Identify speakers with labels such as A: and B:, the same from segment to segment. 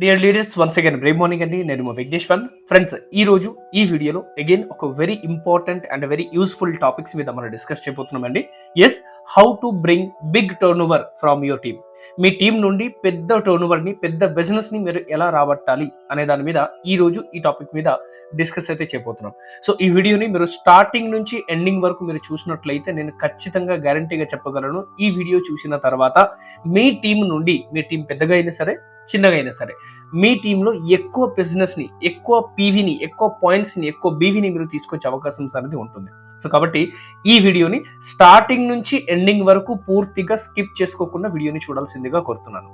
A: Dear leaders once again Brave morning అండి. నేను మా విఘ్నేశ్వర్. ఫ్రెండ్స్, ఈరోజు ఈ వీడియోలో అగైన్ ఒక very important and very useful topics మీద మనం డిస్కస్ చేయబోతున్నామండి. Yes, how to bring big turnover from your team. మీ టీం నుండి పెద్ద టర్న్ ఓవర్ని, పెద్ద బిజినెస్ని మీరు ఎలా రాబట్టాలి అనే దాని మీద ఈరోజు ఈ టాపిక్ మీద డిస్కస్ అయితే చేయబోతున్నాం. సో ఈ వీడియోని మీరు స్టార్టింగ్ నుంచి ఎండింగ్ వరకు మీరు చూసినట్లయితే నేను ఖచ్చితంగా గ్యారంటీగా చెప్పగలను, ఈ వీడియో చూసిన తర్వాత మీ టీం నుండి, మీ టీం పెద్దగా అయినా సరే చిన్నగా అయినా సరే, మీ టీంలో ఎక్కువ బిజినెస్ని, ఎక్కువ పీవీని, ఎక్కువ పాయింట్స్ని, ఎక్కువ బీవీని మీరు తీసుకొచ్చే అవకాశం అనేది ఉంటుంది. సో కాబట్టి ఈ వీడియోని స్టార్టింగ్ నుంచి ఎండింగ్ వరకు పూర్తిగా స్కిప్ చేసుకోకుండా వీడియోని చూడాల్సిందిగా కోరుతున్నాను.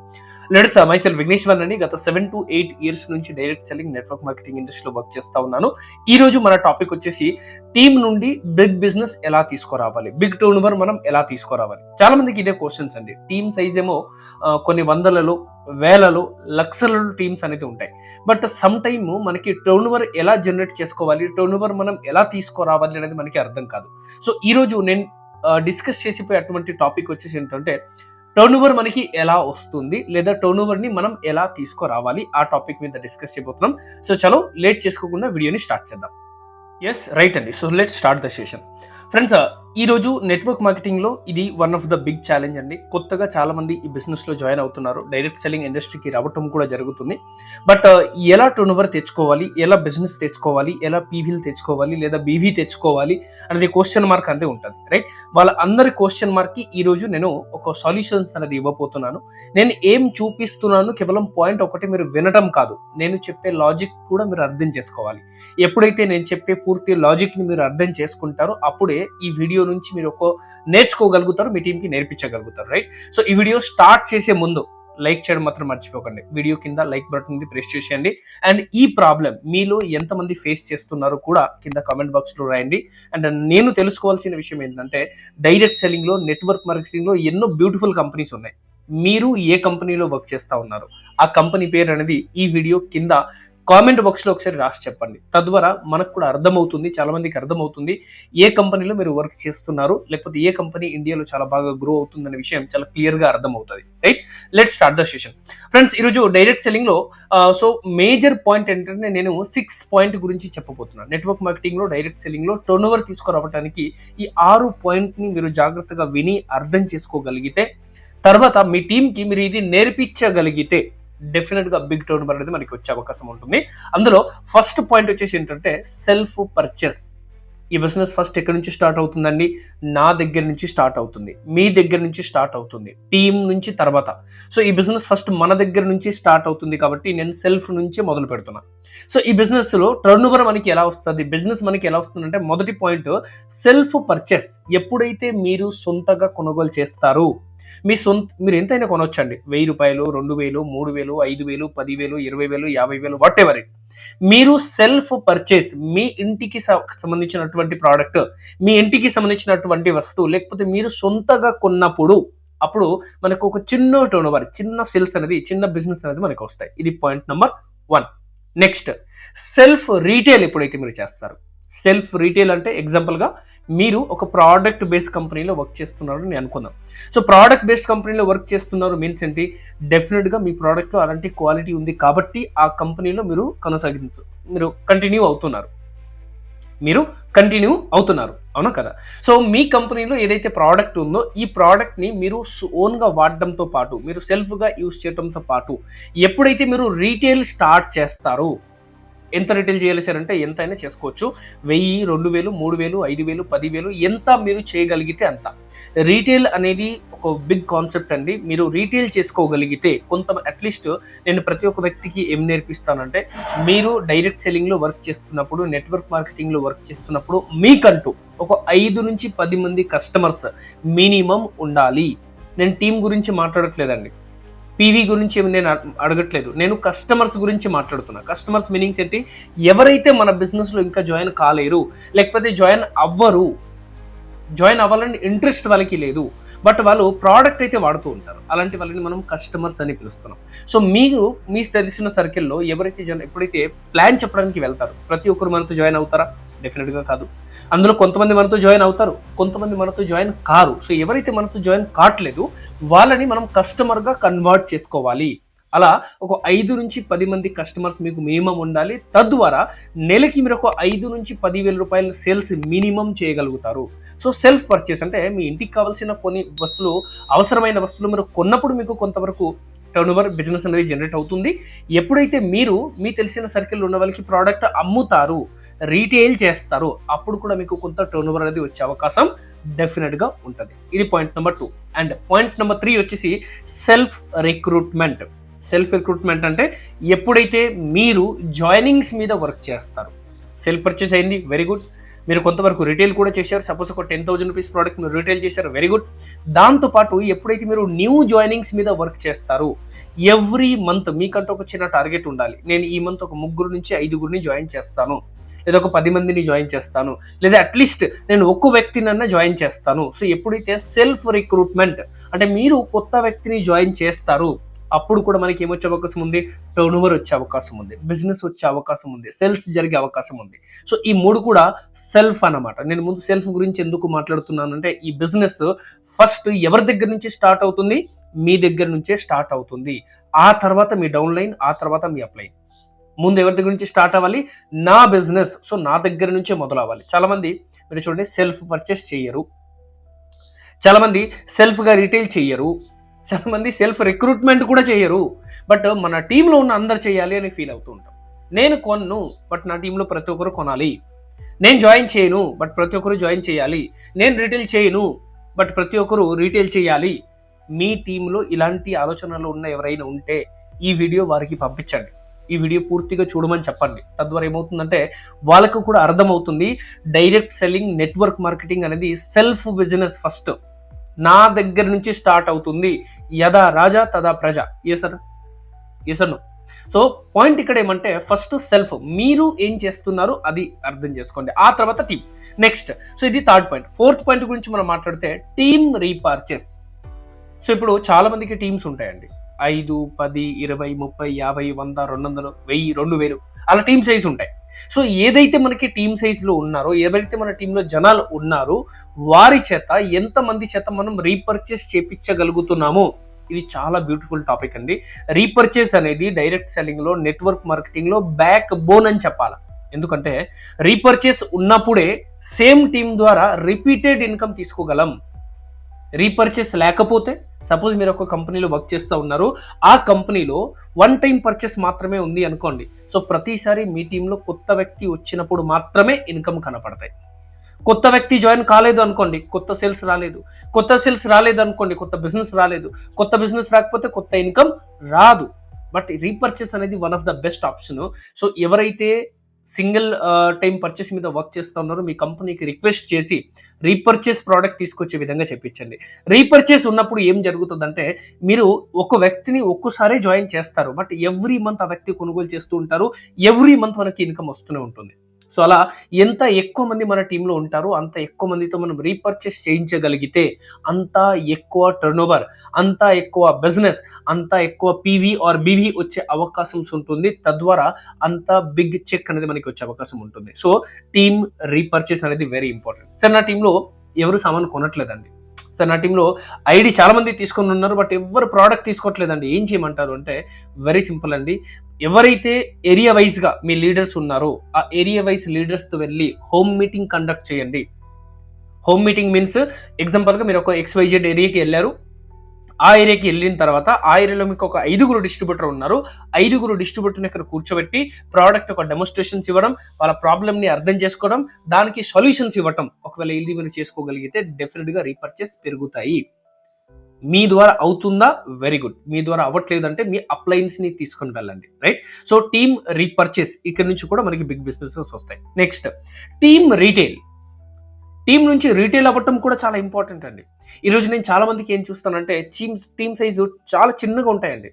A: లెట్స్ మైసెల్ఫ్ విఘ్నేశ్వర్ అని గత 7 to 8 years నుంచి డైరెక్ట్ సెల్లింగ్, నెట్వర్క్ మార్కెటింగ్ ఇండస్ట్రీలో వర్క్ చేస్తా ఉన్నాను. ఈ రోజు మన టాపిక్ వచ్చేసి టీం నుండి బిగ్ బిజినెస్ ఎలా తీసుకురావాలి, బిగ్ టర్న్ ఓవర్ మనం ఎలా తీసుకురావాలి. చాలా మందికి ఇదే క్వశ్చన్స్ అండి. టీమ్ సైజ్ ఏమో కొన్ని వందలలో, వేలలో, లక్షలలో టీమ్స్ అనేది ఉంటాయి. బట్ సమ్ టైమ్ మనకి టర్న్ ఓవర్ ఎలా జనరేట్ చేసుకోవాలి, టర్న్ ఓవర్ మనం ఎలా తీసుకురావాలి అనేది మనకి అర్థం కాదు. సో ఈ రోజు నేను డిస్కస్ చేసిపోయే అటువంటి టాపిక్ వచ్చేసి ఏంటంటే, టర్న్ ఓవర్ మనకి ఎలా వస్తుంది, లేదా టర్న్ ఓవర్ని మనం ఎలా తీసుకురావాలి, ఆ టాపిక్ మీద డిస్కస్ చేయబోతున్నాం. సో చలో లేట్ చేసుకోకుండా వీడియోని స్టార్ట్ చేద్దాం. ఎస్, రైట్ అండి. So let start the session. Friends, ఈరోజు నెట్వర్క్ మార్కెటింగ్లో ఇది one of the big challenge అండి. కొత్తగా చాలా మంది ఈ బిజినెస్లో జాయిన్ అవుతున్నారు, డైరెక్ట్ సెల్లింగ్ ఇండస్ట్రీకి రావటం కూడా జరుగుతుంది. బట్ ఎలా టర్న్ ఓవర్ తెచ్చుకోవాలి, ఎలా బిజినెస్ తెచ్చుకోవాలి, ఎలా పీవీలు తెచ్చుకోవాలి, లేదా బీవీ తెచ్చుకోవాలి అనేది క్వశ్చన్ మార్క్ అంతే ఉంటుంది, రైట్? వాళ్ళ అందరి క్వశ్చన్ మార్క్కి ఈరోజు నేను ఒక సొల్యూషన్స్ అనేది ఇవ్వబోతున్నాను. నేను ఏం చూపిస్తున్నాను కేవలం పాయింట్ ఒకటి మీరు వినటం కాదు, నేను చెప్పే లాజిక్ కూడా మీరు అర్థం చేసుకోవాలి. ఎప్పుడైతే నేను చెప్పే పూర్తి లాజిక్ని మీరు అర్థం చేసుకుంటారో అప్పుడే ఈ వీడియో నుంచి మీరు ఒక నేర్చుకోగలుగుతారు, మీ టీంకి నేర్పించగలుగుతారు, రైట్? సో ఈ వీడియో స్టార్ట్ చేసే ముందు లైక్ చేయడం మాత్రం మర్చిపోకండి. వీడియో కింద లైక్ బటన్ ఉంది, ప్రెస్ చేసేయండి. అండ్ ఈ ప్రాబ్లం మీలో ఎంతమంది ఫేస్ చేస్తున్నారో కూడా కింద కామెంట్ బాక్స్లో రాయండి. అండ్ నేను తెలుసుకోవాల్సిన విషయం ఏంటంటే, డైరెక్ట్ సెల్లింగ్లో, నెట్వర్క్ మార్కెటింగ్లో ఎన్నో బ్యూటిఫుల్ కంపెనీస్ ఉన్నాయి. మీరు ఏ కంపెనీలో వర్క్ చేస్తూ ఉన్నారు, ఆ కంపెనీ పేరు అనేది ఈ వీడియో కింద కామెంట్ బాక్స్లో ఒకసారి రాసి చెప్పండి. తద్వారా మనకు కూడా అర్థమవుతుంది, చాలా మందికి అర్థమవుతుంది ఏ కంపెనీలో మీరు వర్క్ చేస్తున్నారు, లేకపోతే ఏ కంపెనీ ఇండియాలో చాలా బాగా గ్రో అవుతుందనే విషయం చాలా క్లియర్గా అర్థమవుతుంది, right? Let's start the session. Friends, ఈరోజు డైరెక్ట్ సెల్లింగ్లో సో మేజర్ పాయింట్ ఏంటంటే, నేను 6 పాయింట్ గురించి చెప్పబోతున్నాను. నెట్వర్క్ మార్కెటింగ్లో, డైరెక్ట్ సెల్లింగ్లో టర్న్ ఓవర్ తీసుకురావడానికి ఈ 6 పాయింట్ని మీరు జాగ్రత్తగా విని అర్థం చేసుకోగలిగితే, తర్వాత మీ టీంకి మీరు ఇది నేర్పించగలిగితే డెఫినెట్ గా బిగ్ టర్న్ ఓవర్ అనేది మనకి వచ్చే అవకాశం ఉంటుంది. అందులో ఫస్ట్ పాయింట్ వచ్చేసి ఏంటంటే, సెల్ఫ్ పర్చేస్. ఈ బిజినెస్ ఫస్ట్ ఎక్కడి నుంచి స్టార్ట్ అవుతుందండి? నా దగ్గర నుంచి స్టార్ట్ అవుతుంది, మీ దగ్గర నుంచి స్టార్ట్ అవుతుంది, టీం నుంచి తర్వాత. సో ఈ బిజినెస్ ఫస్ట్ మన దగ్గర నుంచి స్టార్ట్ అవుతుంది కాబట్టి నేను సెల్ఫ్ నుంచి మొదలు పెడుతున్నా. సో ఈ బిజినెస్ లో టర్న్ ఓవర్ మనకి ఎలా వస్తుంది, బిజినెస్ మనకి ఎలా వస్తుంది అంటే, మొదటి పాయింట్ సెల్ఫ్ పర్చేస్. ఎప్పుడైతే మీరు సొంతగా కొనుగోలు చేస్తారు, మీరు ఎంతైనా కొనొచ్చండి. 1000 రూపాయలు, 2000, 3000, 5000, 10,000, 20,000, 50,000, వాట్ ఎవర్ ఇట్. మీరు సెల్ఫ్ పర్చేస్, మీ ఇంటికి సంబంధించినటువంటి ప్రోడక్ట్, మీ ఇంటికి సంబంధించినటువంటి వస్తువు, లేకపోతే మీరు సొంతగా కొన్నప్పుడు అప్పుడు మనకు ఒక చిన్న టర్న్ ఓవర్, చిన్న సేల్స్ అనేది, చిన్న బిజినెస్ అనేది మనకు వస్తాయి. ఇది point number 1. Next, self retail ఎప్పుడైతే మీరు చేస్తారు. సెల్ఫ్ రీటైల్ అంటే ఎగ్జాంపుల్గా మీరు ఒక ప్రోడక్ట్ బేస్డ్ కంపెనీలో వర్క్ చేస్తున్నారు అని అనుకుందాం. సో ప్రోడక్ట్ బేస్డ్ కంపెనీలో వర్క్ చేస్తున్నారు మీన్స్ ఏంటి? డెఫినెట్గా మీ ప్రోడక్ట్లో అలాంటి క్వాలిటీ ఉంది కాబట్టి ఆ కంపెనీలో మీరు కంటిన్యూ అవుతున్నారు, అవునా కదా? సో మీ కంపెనీలో ఏదైతే ప్రోడక్ట్ ఉందో, ఈ ప్రోడక్ట్ని మీరు ఓన్గా వాడడంతో పాటు, మీరు సెల్ఫ్గా యూజ్ చేయడంతో పాటు, ఎప్పుడైతే మీరు రీటైల్ స్టార్ట్ చేస్తారో, ఎంత రిటైల్ చేయాలి సార్ అంటే ఎంతైనా చేసుకోవచ్చు. 1000, 2000, 3000, 5000, 10,000, ఎంత మీరు చేయగలిగితే అంత. రీటైల్ అనేది ఒక బిగ్ కాన్సెప్ట్ అండి. మీరు రీటైల్ చేసుకోగలిగితే అట్లీస్ట్ నేను ప్రతి ఒక్క వ్యక్తికి ఏం నేర్పిస్తానంటే, మీరు డైరెక్ట్ సెల్లింగ్లో వర్క్ చేస్తున్నప్పుడు, నెట్వర్క్ మార్కెటింగ్లో వర్క్ చేస్తున్నప్పుడు మీకంటూ ఒక 5 నుంచి 10 మంది కస్టమర్స్ మినిమం ఉండాలి. నేను టీం గురించి మాట్లాడట్లేదండి, పీవీ గురించి నేను అడగట్లేదు, నేను కస్టమర్స్ గురించి మాట్లాడుతున్నా. కస్టమర్స్ మీనింగ్స్ ఏంటి? ఎవరైతే మన బిజినెస్లో ఇంకా జాయిన్ కాలేరు, లేకపోతే జాయిన్ అవ్వాలని ఇంట్రెస్ట్ వాళ్ళకి లేదు, బట్ వాళ్ళు ప్రోడక్ట్ అయితే వాడుతూ ఉంటారు, అలాంటి వాళ్ళని మనం కస్టమర్స్ అని పిలుస్తున్నాం. సో మీ తెలిసిన సర్కిల్లో ఎవరైతే ఎప్పుడైతే ప్లాన్ చెప్పడానికి వెళ్తారు, ప్రతి ఒక్కరు మనతో జాయిన్ అవుతారా? డెఫినెట్గా కాదు. అందులో కొంతమంది మనతో జాయిన్ అవుతారు, కొంతమంది మనతో జాయిన్ కారు. సో ఎవరైతే మనతో జాయిన్ కావట్లేదు వాళ్ళని మనం కస్టమర్గా కన్వర్ట్ చేసుకోవాలి. అలా ఒక 5 నుంచి 10 మంది కస్టమర్స్ మీకు మినిమం ఉండాలి. తద్వారా నెలకి మీరు ఒక 5 నుంచి 10,000 రూపాయల సేల్స్ మినిమం చేయగలుగుతారు. సో సెల్ఫ్ పర్చేస్ అంటే మీ ఇంటికి కావాల్సిన కొన్ని వస్తువులు, అవసరమైన వస్తువులు మీరు కొన్నప్పుడు మీకు కొంతవరకు టర్నోవర్ బిజినెస్ అనేది జనరేట్ అవుతుంది. ఎప్పుడైతే మీరు మీ తెలిసిన సర్కిల్లో ఉన్న వాళ్ళకి ప్రోడక్ట్ అమ్ముతారు, రీటైల్ చేస్తారు, అప్పుడు కూడా మీకు కొంత టర్నోవర్ అనేది వచ్చే అవకాశం డెఫినెట్గా ఉంటుంది. ఇది point number 2. And point number 3 వచ్చేసి సెల్ఫ్ రిక్రూట్మెంట్. సెల్ఫ్ రిక్రూట్మెంట్ అంటే ఎప్పుడైతే మీరు జాయినింగ్స్ మీద వర్క్ చేస్తారు. సెల్ఫ్ పర్చేస్ అయింది, వెరీ గుడ్. మీరు కొంతవరకు రిటైల్ కూడా చేశారు. సపోజ్ ఒక 10,000 రూపీస్ ప్రోడక్ట్ మీరు రిటైల్ చేశారు, వెరీ గుడ్. దాంతోపాటు ఎప్పుడైతే మీరు న్యూ జాయినింగ్స్ మీద వర్క్ చేస్తారు, ఎవ్రీ మంత్ మీకంటూ ఒక చిన్న టార్గెట్ ఉండాలి. నేను ఈ మంత్ ఒక 3 నుంచి 5 జాయిన్ చేస్తాను, లేదా ఒక 10 మందిని జాయిన్ చేస్తాను, లేదా అట్లీస్ట్ నేను ఒక్క వ్యక్తినన్నా జాయిన్ చేస్తాను. సో ఎప్పుడైతే సెల్ఫ్ రిక్రూట్మెంట్ అంటే మీరు కొత్త వ్యక్తిని జాయిన్ చేస్తారు, అప్పుడు కూడా మనకి ఏమొచ్చే అవకాశం ఉంది? టర్నోవర్ వచ్చే అవకాశం ఉంది, బిజినెస్ వచ్చే అవకాశం ఉంది, సేల్స్ జరిగే అవకాశం ఉంది. సో ఈ 3 కూడా సెల్ఫ్ అన్నమాట. నేను ముందు సెల్ఫ్ గురించి ఎందుకు మాట్లాడుతున్నానంటే, ఈ బిజినెస్ ఫస్ట్ ఎవరి దగ్గర నుంచి స్టార్ట్ అవుతుంది? మీ దగ్గర నుంచే స్టార్ట్ అవుతుంది. ఆ తర్వాత మీ డౌన్ లైన్, ఆ తర్వాత మీ అప్ లైన్. ముందు ఎవరి దగ్గర నుంచి స్టార్ట్ అవ్వాలి? నా బిజినెస్, సో నా దగ్గర నుంచే మొదలవ్వాలి. చాలా మంది మీరు చూడండి సెల్ఫ్ పర్చేస్ చేయరు, చాలా మంది సెల్ఫ్గా రిటైల్ చేయరు, చాలా మంది సెల్ఫ్ రిక్రూట్మెంట్ కూడా చేయరు. బట్ మన టీంలో ఉన్న అందరు చేయాలి అని ఫీల్ అవుతూ ఉంటాం. నేను కొన్ను, బట్ నా టీంలో ప్రతి ఒక్కరు కొనాలి. నేను జాయిన్ చేయను, బట్ ప్రతి ఒక్కరు జాయిన్ చేయాలి. నేను రిటైల్ చేయను, బట్ ప్రతి ఒక్కరు రీటైల్ చేయాలి. మీ టీంలో ఇలాంటి ఆలోచనలు ఉన్న ఎవరైనా ఉంటే ఈ వీడియో వారికి పంపించండి. ఈ వీడియో పూర్తిగా చూడమని చెప్పండి. తద్వారా ఏమవుతుందంటే వాళ్ళకు కూడా అర్థమవుతుంది డైరెక్ట్ సెల్లింగ్, నెట్వర్క్ మార్కెటింగ్ అనేది సెల్ఫ్ బిజినెస్ ఫస్ట్ నా దగ్గర నుంచి స్టార్ట్ అవుతుంది. యదా రాజా తదా ప్రజ. ఏ సార్ సో పాయింట్ ఇక్కడ ఏమంటే ఫస్ట్ సెల్ఫ్, మీరు ఏం చేస్తున్నారు అది అర్థం చేసుకోండి, ఆ తర్వాత టీమ్. నెక్స్ట్, సో ఇది థర్డ్ పాయింట్. ఫోర్త్ పాయింట్ గురించి మనం మాట్లాడితే టీమ్ రీపర్చేస్. సో ఇప్పుడు చాలా మందికి టీమ్స్ ఉంటాయండి, 5, 10, 20, 30, 50, 100, 200, 1000, 2000 అలా టీమ్ సైజ్ ఉంటాయి. సో ఏదైతే మనకి టీమ్ సైజ్లో ఉన్నారో, ఏదైతే మన టీంలో జనాలు ఉన్నారో వారి చేత ఎంతమంది చేత మనం రీపర్చేస్ చేపించగలుగుతున్నామో, ఇది చాలా బ్యూటిఫుల్ టాపిక్ అండి. రీపర్చేస్ అనేది డైరెక్ట్ సెల్లింగ్లో, నెట్వర్క్ మార్కెటింగ్లో బ్యాక్ బోన్ అని చెప్పాలి. ఎందుకంటే రీపర్చేస్ ఉన్నప్పుడే సేమ్ టీమ్ ద్వారా రిపీటెడ్ ఇన్కమ్ తీసుకోగలం. రీపర్చేస్ లేకపోతే, సపోజ్ మీరు ఒక కంపెనీలో వర్క్ చేస్తూ ఉన్నారు, ఆ కంపెనీలో వన్ టైం పర్చేస్ మాత్రమే ఉంది అనుకోండి. సో ప్రతిసారి మీ టీంలో కొత్త వ్యక్తి వచ్చినప్పుడు మాత్రమే ఇన్కమ్ కనపడతాయి. కొత్త వ్యక్తి జాయిన్ కాలేదు అనుకోండి, కొత్త సేల్స్ రాలేదు. కొత్త సేల్స్ రాలేదు అనుకోండి, కొత్త బిజినెస్ రాలేదు. కొత్త బిజినెస్ రాకపోతే కొత్త ఇన్కమ్ రాదు. బట్ రీపర్చేస్ అనేది one of the best option. So ఎవరైతే సింగిల్ టైం పర్చేస్ మీద వర్క్ చేస్తూ ఉన్నారో మీ కంపెనీకి రిక్వెస్ట్ చేసి రీపర్చేస్ ప్రోడక్ట్ తీసుకొచ్చే విధంగా చెప్పించండి. రీపర్చేస్ ఉన్నప్పుడు ఏం జరుగుతుందంటే, మీరు ఒక వ్యక్తిని ఒక్కసారి జాయిన్ చేస్తారు, బట్ ఎవ్రీ మంత్ ఆ వ్యక్తి కొనుగోలు చేస్తూ ఉంటారు, ఎవ్రీ మంత్ మనకి ఇన్కమ్ వస్తూనే ఉంటుంది. సో అలా ఎంత ఎక్కువ మంది మన టీంలో ఉంటారో అంత ఎక్కువ మందితో మనం రీపర్చేస్ చేయించగలిగితే అంత ఎక్కువ టర్నోవర్, అంత ఎక్కువ బిజినెస్, అంత ఎక్కువ పీవీ ఆర్ బీవీ వచ్చే అవకాశం ఉంటుంది. తద్వారా అంత బిగ్ చెక్ అనేది మనకి వచ్చే అవకాశం ఉంటుంది. సో టీమ్ రీపర్చేస్ అనేది వెరీ ఇంపార్టెంట్. సార్ నా టీంలో ఎవరు సామాన్ కొనట్లేదండి, సార్ నా టీంలో ఐడి చాలా మంది తీసుకొని ఉన్నారు, బట్ ఎవరు ప్రోడక్ట్ తీసుకోవట్లేదండి, ఏం చేయమంటారు అంటే వెరీ సింపుల్ అండి. ఎవరైతే ఏరియా వైజ్గా మీ లీడర్స్ ఉన్నారో ఆ ఏరియా వైజ్ లీడర్స్తో వెళ్ళి హోమ్ మీటింగ్ కండక్ట్ చేయండి. హోమ్ మీటింగ్ మీన్స్ ఎగ్జాంపుల్గా మీరు ఒక XYZ ఏరియాకి వెళ్ళారు, ఆ ఏరియాకి వెళ్ళిన తర్వాత ఆ ఏరియాలో మీకు ఒక 5 డిస్ట్రిబ్యూటర్ ఉన్నారు, 5 డిస్ట్రిబ్యూటర్ని ఇక్కడ కూర్చోబెట్టి ప్రోడక్ట్ ఒక డెమోన్స్ట్రేషన్స్ ఇవ్వడం, వాళ్ళ ప్రాబ్లమ్ని అర్థం చేసుకోవడం, దానికి సొల్యూషన్స్ ఇవ్వటం. ఒకవేళ ఇది మీరు చేసుకోగలిగితే డెఫినెట్గా రీపర్చేస్ పెరుగుతాయి. మీ ద్వారా అవుతుందా? Very good. మీ ద్వారా అవ్వట్లేదంటే మీ అప్లయన్స్ని తీసుకొని వెళ్ళండి, రైట్? సో టీమ్ రీపర్చేస్ ఇక్కడ నుంచి కూడా మనకి బిగ్ బిజినెసెస్ వస్తాయి. Next, team retail. టీం నుంచి రీటైల్ అవ్వటం కూడా చాలా ఇంపార్టెంట్ అండి. ఈరోజు నేను చాలా మందికి ఏం చూస్తానంటే టీమ్ సైజు చాలా చిన్నగా ఉంటాయండి.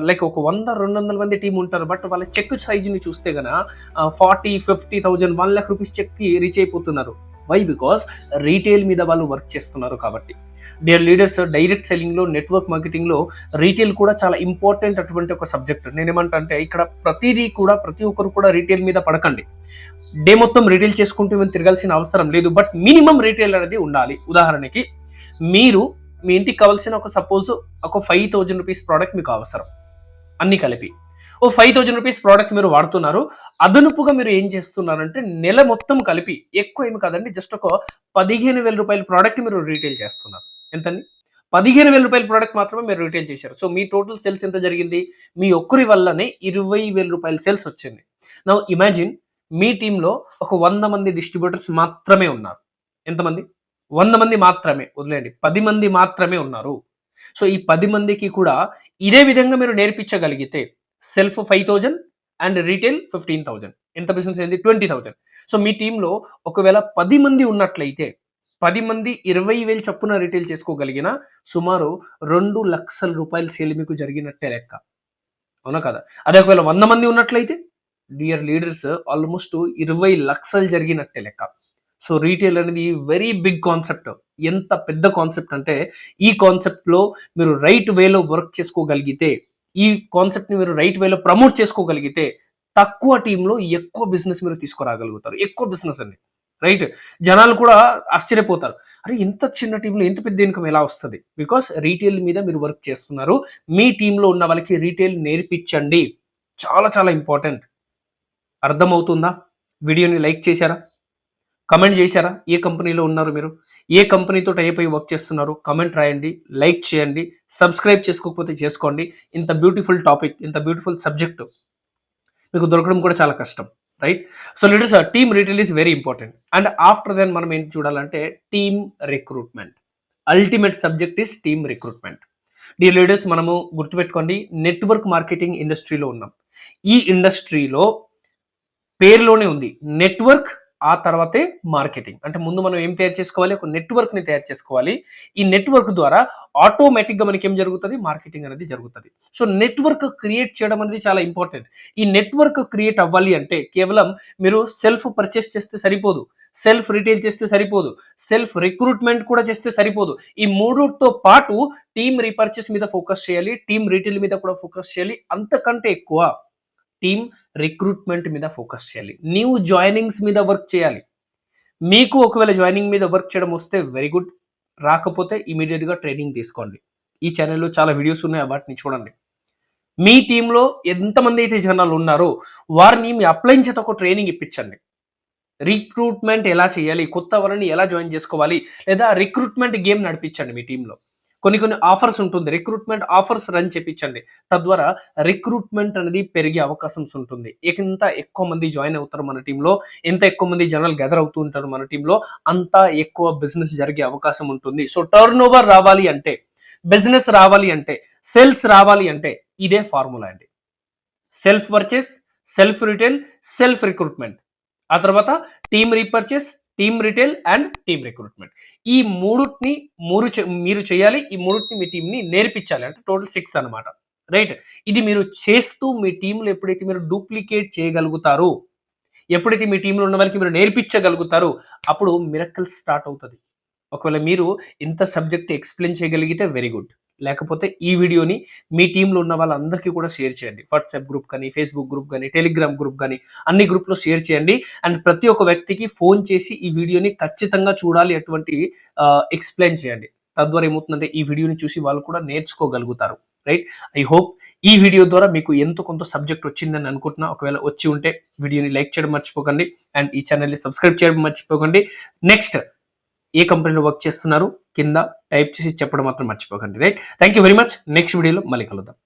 A: లైక్ ఒక 100-200 మంది టీం ఉంటారు, బట్ వాళ్ళ చెక్ సైజుని చూస్తే గన 40-50,000 1,00,000 రూపీస్ చెక్కి రీచ్ అయిపోతున్నారు. వై? బికాస్ రీటైల్ మీద వాళ్ళు వర్క్ చేస్తున్నారు కాబట్టి. డియర్ లీడర్స్, డైరెక్ట్ సెల్లింగ్లో, నెట్వర్క్ మార్కెటింగ్లో రీటైల్ కూడా చాలా ఇంపార్టెంట్ అటువంటి ఒక సబ్జెక్ట్. నేనేమంటా అంటే ఇక్కడ ప్రతి ఒక్కరు కూడా రీటైల్ మీద పడకండి. డే మొత్తం రీటైల్ చేసుకుంటూ మేము తిరగాల్సిన అవసరం లేదు, బట్ మినిమం రీటైల్ అనేది ఉండాలి. ఉదాహరణకి మీరు మీ ఇంటికి కావాల్సిన ఒక సపోజ్ ఒక 5,000 రూపీస్ ప్రోడక్ట్ మీకు అవసరం. అన్ని కలిపి ఓ 5000 రూపీస్ ప్రోడక్ట్ మీరు వాడుతున్నారు. అదనుపుగా మీరు ఏం చేస్తున్నారంటే నెల మొత్తం కలిపి ఎక్కువ ఏమి కాదండి, జస్ట్ ఒక 15,000 రూపాయల ప్రోడక్ట్ మీరు రీటైల్ చేస్తున్నారు. ఎంతండి? 15,000 రూపాయల ప్రోడక్ట్ మాత్రమే మీరు రీటైల్ చేశారు. సో మీ టోటల్ సేల్స్ ఎంత జరిగింది? మీ ఒక్కరి వల్లనే 20,000 రూపాయల సేల్స్ వచ్చింది. నౌ ఇమాజిన్ మీ టీమ్‌లో ఒక 100 మంది డిస్ట్రిబ్యూటర్స్ మాత్రమే ఉన్నారు. ఎంతమంది? 100 మంది మాత్రమే, వదిలేయండి. 10 మంది మాత్రమే ఉన్నారు. సో ఈ 10 మందికి కూడా ఇదే విధంగా మీరు నేర్పించగలిగితే సెల్ఫ్ 5,000 అండ్ రీటైల్ 15,000. ఎంత బిజినెస్ అయింది? 20,000. సో మీ టీమ్‌లో ఒకవేళ 10 మంది ఉన్నట్లయితే 10 మంది 20,000 చొప్పున రీటైల్ చేసుకోగలిగిన సుమారు 2,00,000 రూపాయల సేల్ మీకు జరిగినట్టే లెక్క. అవునా కదా? అదే ఒకవేళ 100 మంది ఉన్నట్లయితే డియర్ లీడర్స్ ఆల్మోస్ట్ 20,00,000 జరిగినట్టే లెక్క. సో రీటైల్ అనేది వెరీ బిగ్ కాన్సెప్ట్. ఎంత పెద్ద కాన్సెప్ట్ అంటే ఈ కాన్సెప్ట్‌లో మీరు రైట్ వేలో వర్క్ చేసుకోగలిగితే, ఈ కాన్సెప్ట్‌ని మీరు రైట్ వేలో ప్రమోట్ చేసుకోగలిగితే తక్కువ టీమ్‌లో ఎక్కువ బిజినెస్ మీరు తీసుకురాగలుగుతారు. ఎక్కువ బిజినెస్ అండి. రైట్? జనాలు కూడా ఆశ్చర్యపోతారు. అరే! ఇంత చిన్న టీమ్‌లో ఇంత పెద్ద ఇన్‌కమ్ ఎలా వస్తది? బికాస్ రీటైల్ మీద మీరు వర్క్ చేస్తున్నారు. మీ టీమ్‌లో ఉన్న వాళ్ళకి రీటైల్ నేర్పించండి. చాలా చాలా ఇంపార్టెంట్. అర్థమవుతుందా? వీడియోని లైక్ చేశారా? కమెంట్ చేశారా? ఏ కంపెనీలో ఉన్నారు మీరు? ఏ కంపెనీతో టైప్ అయ్యి వర్క్ చేస్తున్నారు? కామెంట్ రాయండి. లైక్ చేయండి. సబ్స్క్రైబ్ చేసుకోకపోతే చేసుకోండి. ఇంత బ్యూటిఫుల్ టాపిక్, ఇంత బ్యూటిఫుల్ సబ్జెక్ట్ మీకు దొరకడం కూడా చాలా కష్టం. Right? So leaders team retail is very important. And after then మనం ఏం చూడాలంటే team recruitment. Ultimate subject is team recruitment. Dear leaders మనము గుర్తుపెట్టుకోండి, నెట్వర్క్ మార్కెటింగ్ ఇండస్ట్రీలో ఉన్నాం. ఈ ఇండస్ట్రీలో పేరులోనే ఉంది నెట్వర్క్, ఆ తర్వాతే మార్కెటింగ్. అంటే ముందు మనం ఏం తయారు చేసుకోవాలి? ఒక నెట్వర్క్‌ని తయారు చేసుకోవాలి. ఈ నెట్వర్క్ ద్వారా ఆటోమేటిక్‌గా మనకేం జరుగుతది? మార్కెటింగ్ అనేది జరుగుతది. సో నెట్వర్క్ క్రియేట్ చేయడం అనేది చాలా ఇంపార్టెంట్. ఈ నెట్వర్క్ క్రియేట్ అవ్వాలి అంటే కేవలం మీరు సెల్ఫ్ పర్చేస్ చేస్తే సరిపోదు. సెల్ఫ్ రిటైల్ చేస్తే సరిపోదు. సెల్ఫ్ రిక్రూట్మెంట్ కూడా చేస్తే సరిపోదు. ఈ మూడిటితో పాటు టీమ్ రీపర్చేస్ మీద ఫోకస్ చేయాలి. టీమ్ రిటైల్ మీద కూడా ఫోకస్ చేయాలి. అంతకంటే ఎక్కువ టీమ్ రిక్రూట్మెంట్ మీద ఫోకస్ చేయాలి. న్యూ జాయినింగ్స్ మీద వర్క్ చేయాలి. మీకు ఒకవేళ జాయినింగ్ మీద వర్క్ చేయడం వస్తే వెరీ గుడ్. రాకపోతే ఇమ్మీడియేట్‌గా ట్రైనింగ్ తీసుకోండి. ఈ ఛానెల్‌లో చాలా వీడియోస్ ఉన్నాయి, వాటిని చూడండి. మీ టీమ్‌లో ఎంతమంది అయితే జనాలు ఉన్నారో వారిని మీ అప్లైన్ చేత ఒక ట్రైనింగ్ ఇప్పించండి. రిక్రూట్మెంట్ ఎలా చేయాలి? కొత్త వాళ్ళని ఎలా జాయిన్ చేసుకోవాలి? లేదా రిక్రూట్మెంట్ గేమ్ నడిపించండి మీ టీమ్‌లో. కొన్ని కొన్ని ఆఫర్స్ ఉంటుంది. రిక్రూట్మెంట్ ఆఫర్స్ రన్ చేపించండి. తద్వారా రిక్రూట్మెంట్ అనేది పెరిగే అవకాశం ఉంటుంది. ఎంత ఎక్కువ మంది జాయిన్ అవుతారో మన టీమ్‌లో, ఎంత ఎక్కువ మంది జనాలు గెదర్ అవుతూ ఉంటారు మన టీమ్‌లో, అంత ఎక్కువ బిజినెస్ జరిగే అవకాశం ఉంటుంది. సో టర్నోవర్ రావాలి అంటే, బిజినెస్ రావాలి అంటే, సేల్స్ రావాలి అంటే ఇదే ఫార్ములా అండి. Self purchase, self retail, self recruitment. ఆ తర్వాత team repurchase, team retail and team recruitment. ఈ మూడిటిని మీరు చేయాలి. ఈ మూడిటిని మీ టీమ్‌ని నేర్పించాలి. అంటే టోటల్ 6 అన్నమాట. రైట్? ఇది మీరు చేస్తూ మీ టీమ్‌లో ఎప్పుడైతే మీరు డూప్లికేట్ చేయగలుగుతారో, ఎప్పుడైతే మీ టీమ్‌లో ఉన్న వాళ్ళకి మీరు నేర్పించగలుగుతారో అప్పుడు మిరకిల్స్ స్టార్ట్ అవుతది. ఒకవేళ మీరు ఇంత సబ్జెక్ట్ ఎక్స్‌ప్లెయిన్ చేయగలిగితే వెరీ గుడ్. లేకపోతే ఈ వీడియోని మీ టీమ్‌లో ఉన్న వాళ్ళందరికీ కూడా షేర్ చేయండి. వాట్సాప్ గ్రూప్ గాని, ఫేస్‌బుక్ గ్రూప్ గాని, టెలిగ్రామ్ గ్రూప్ గాని అన్ని గ్రూప్‌లో షేర్ చేయండి. అండ్ ప్రతి ఒక్క వ్యక్తికి ఫోన్ చేసి ఈ వీడియోని ఖచ్చితంగా చూడాలి అటువంటి ఎక్స్‌ప్లెయిన్ చేయండి. తద్వారా ఏమవుతుందంటే ఈ వీడియోని చూసి వాళ్ళు కూడా నేర్చుకోగలుగుతారు. రైట్? ఐ హోప్ ఈ వీడియో ద్వారా మీకు ఎంతో కొంత సబ్జెక్ట్ వచ్చిందని అనుకుంటున్నా. ఒకవేళ వచ్చి ఉంటే వీడియోని లైక్ చేయడం మర్చిపోకండి. అండ్ ఈ ఛానెల్‌ని సబ్స్క్రైబ్ చేయడం మర్చిపోకండి. నెక్స్ట్ ఏ కంపెనీలో వర్క్ చేస్తున్నారు కింద టైప్ చేసి చెప్పడం మాత్రం మర్చిపోకండి. Right? Thank you very much. Next వీడియోలో మళ్ళీ కలుద్దాం.